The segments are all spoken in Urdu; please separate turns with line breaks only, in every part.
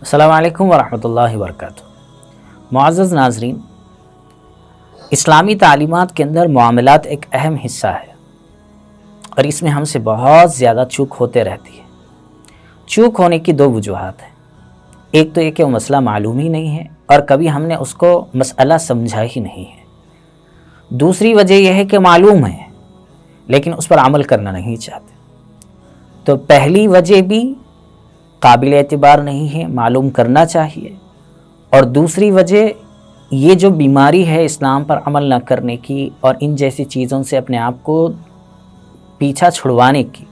السلام علیکم ورحمۃ اللہ وبرکاتہ۔ معزز ناظرین، اسلامی تعلیمات کے اندر معاملات ایک اہم حصہ ہے اور اس میں ہم سے بہت زیادہ چوک ہوتے رہتی ہے۔ چوک ہونے کی دو وجوہات ہیں۔ ایک تو یہ کہ وہ مسئلہ معلوم ہی نہیں ہے اور کبھی ہم نے اس کو مسئلہ سمجھا ہی نہیں ہے۔ دوسری وجہ یہ ہے کہ معلوم ہے لیکن اس پر عمل کرنا نہیں چاہتے۔ تو پہلی وجہ بھی قابل اعتبار نہیں ہے، معلوم کرنا چاہیے، اور دوسری وجہ یہ جو بیماری ہے اسلام پر عمل نہ کرنے کی اور ان جیسی چیزوں سے اپنے آپ کو پیچھا چھڑوانے کی،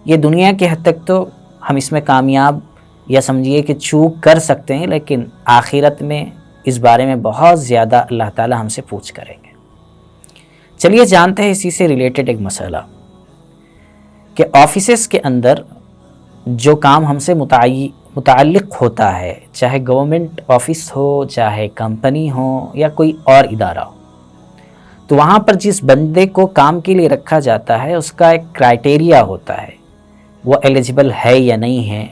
یہ دنیا کے حد تک تو ہم اس میں کامیاب یا سمجھیے کہ چوک کر سکتے ہیں، لیکن آخرت میں اس بارے میں بہت زیادہ اللہ تعالی ہم سے پوچھ کریں گے۔ چلیے جانتے ہیں اسی سے ریلیٹڈ ایک مسئلہ کہ آفیسز کے اندر جو کام ہم سے متعلق ہوتا ہے، چاہے گورنمنٹ آفس ہو، چاہے کمپنی ہو یا کوئی اور ادارہ ہو، تو وہاں پر جس بندے کو کام کے لیے رکھا جاتا ہے اس کا ایک کرائٹیریا ہوتا ہے، وہ ایلیجیبل ہے یا نہیں ہے،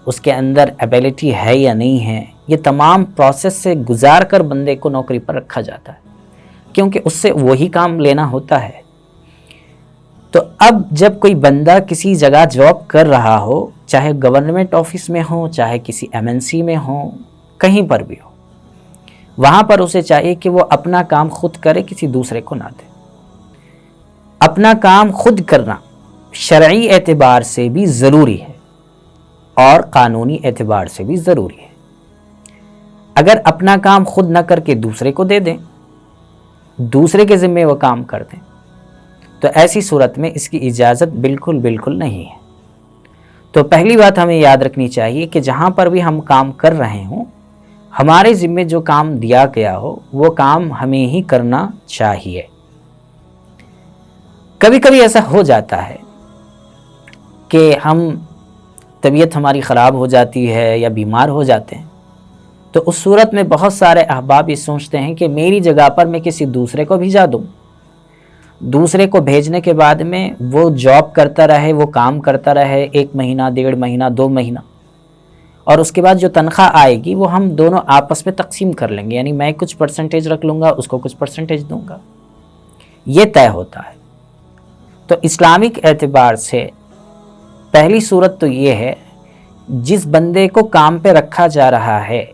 اس کے اندر ایبیلٹی ہے یا نہیں ہے۔ یہ تمام پروسیس سے گزار کر بندے کو نوکری پر رکھا جاتا ہے کیونکہ اس سے وہی کام لینا ہوتا ہے۔ تو اب جب کوئی بندہ کسی جگہ جاب کر رہا ہو، چاہے گورنمنٹ آفس میں ہو، چاہے کسی MNC میں ہو، کہیں پر بھی ہو، وہاں پر اسے چاہیے کہ وہ اپنا کام خود کرے، کسی دوسرے کو نہ دے۔ اپنا کام خود کرنا شرعی اعتبار سے بھی ضروری ہے اور قانونی اعتبار سے بھی ضروری ہے۔ اگر اپنا کام خود نہ کر کے دوسرے کو دے دیں، دوسرے کے ذمے وہ کام کر دیں، تو ایسی صورت میں اس کی اجازت بالکل نہیں ہے۔ تو پہلی بات ہمیں یاد رکھنی چاہیے کہ جہاں پر بھی ہم کام کر رہے ہوں، ہمارے ذمے جو کام دیا گیا ہو وہ کام ہمیں ہی کرنا چاہیے۔ کبھی کبھی ایسا ہو جاتا ہے کہ طبیعت ہماری خراب ہو جاتی ہے یا بیمار ہو جاتے ہیں، تو اس صورت میں بہت سارے احباب یہ سوچتے ہیں کہ میری جگہ پر میں کسی دوسرے کو بھیجا دوں، دوسرے کو بھیجنے کے بعد میں وہ جاب کرتا رہے، وہ کام کرتا رہے 1 مہینہ، 1.5 مہینہ، 2 مہینہ، اور اس کے بعد جو تنخواہ آئے گی وہ ہم دونوں آپس میں تقسیم کر لیں گے، یعنی میں کچھ پرسنٹیج رکھ لوں گا، اس کو کچھ پرسنٹیج دوں گا، یہ طے ہوتا ہے۔ تو اسلامک اعتبار سے پہلی صورت تو یہ ہے، جس بندے کو کام پہ رکھا جا رہا ہے،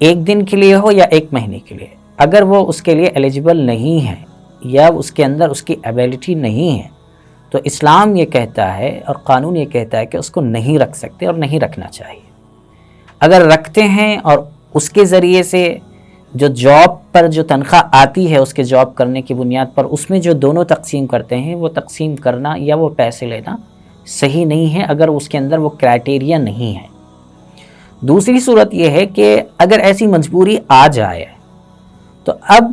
1 دن کے لیے ہو یا 1 مہینے کے لیے، اگر وہ اس کے لیے ایلیجیبل نہیں ہے یا اس کے اندر اس کی ایبیلٹی نہیں ہے، تو اسلام یہ کہتا ہے اور قانون یہ کہتا ہے کہ اس کو نہیں رکھ سکتے اور نہیں رکھنا چاہیے۔ اگر رکھتے ہیں اور اس کے ذریعے سے جو جاب پر جو تنخواہ آتی ہے اس کے جاب کرنے کی بنیاد پر، اس میں جو دونوں تقسیم کرتے ہیں، وہ تقسیم کرنا یا وہ پیسے لینا صحیح نہیں ہے اگر اس کے اندر وہ کرائٹیریا نہیں ہے۔ دوسری صورت یہ ہے کہ اگر ایسی مجبوری آ جائے تو اب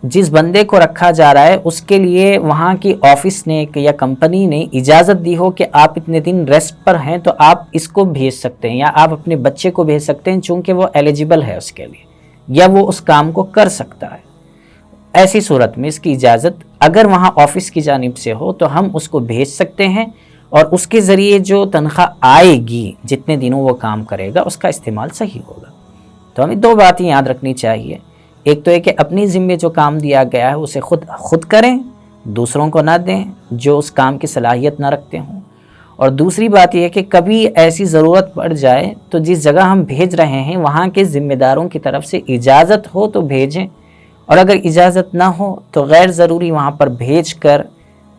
جس بندے کو رکھا جا رہا ہے اس کے لیے وہاں کی آفس نے یا کمپنی نے اجازت دی ہو کہ آپ اتنے دن ریسٹ پر ہیں تو آپ اس کو بھیج سکتے ہیں یا آپ اپنے بچے کو بھیج سکتے ہیں چونکہ وہ ایلیجیبل ہے اس کے لیے یا وہ اس کام کو کر سکتا ہے۔ ایسی صورت میں اس کی اجازت اگر وہاں آفس کی جانب سے ہو تو ہم اس کو بھیج سکتے ہیں اور اس کے ذریعے جو تنخواہ آئے گی، جتنے دنوں وہ کام کرے گا، اس کا استعمال صحیح ہوگا۔ تو ہمیں 2 باتیں یاد رکھنی چاہیے، ایک تو یہ کہ اپنی ذمے جو کام دیا گیا ہے اسے خود کریں، دوسروں کو نہ دیں جو اس کام کی صلاحیت نہ رکھتے ہوں، اور دوسری بات یہ ہے کہ کبھی ایسی ضرورت پڑ جائے تو جس جگہ ہم بھیج رہے ہیں وہاں کے ذمہ داروں کی طرف سے اجازت ہو تو بھیجیں، اور اگر اجازت نہ ہو تو غیر ضروری وہاں پر بھیج کر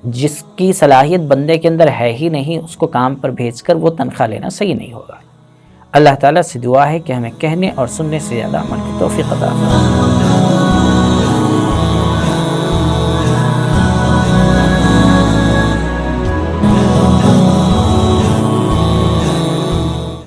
جس کی صلاحیت بندے کے اندر ہے ہی نہیں اس کو کام پر بھیج کر وہ تنخواہ لینا صحیح نہیں ہوگا۔ اللہ تعالیٰ سے دعا ہے کہ ہمیں کہنے اور سننے سے زیادہ عمل کی توفیق عطا فرمائے۔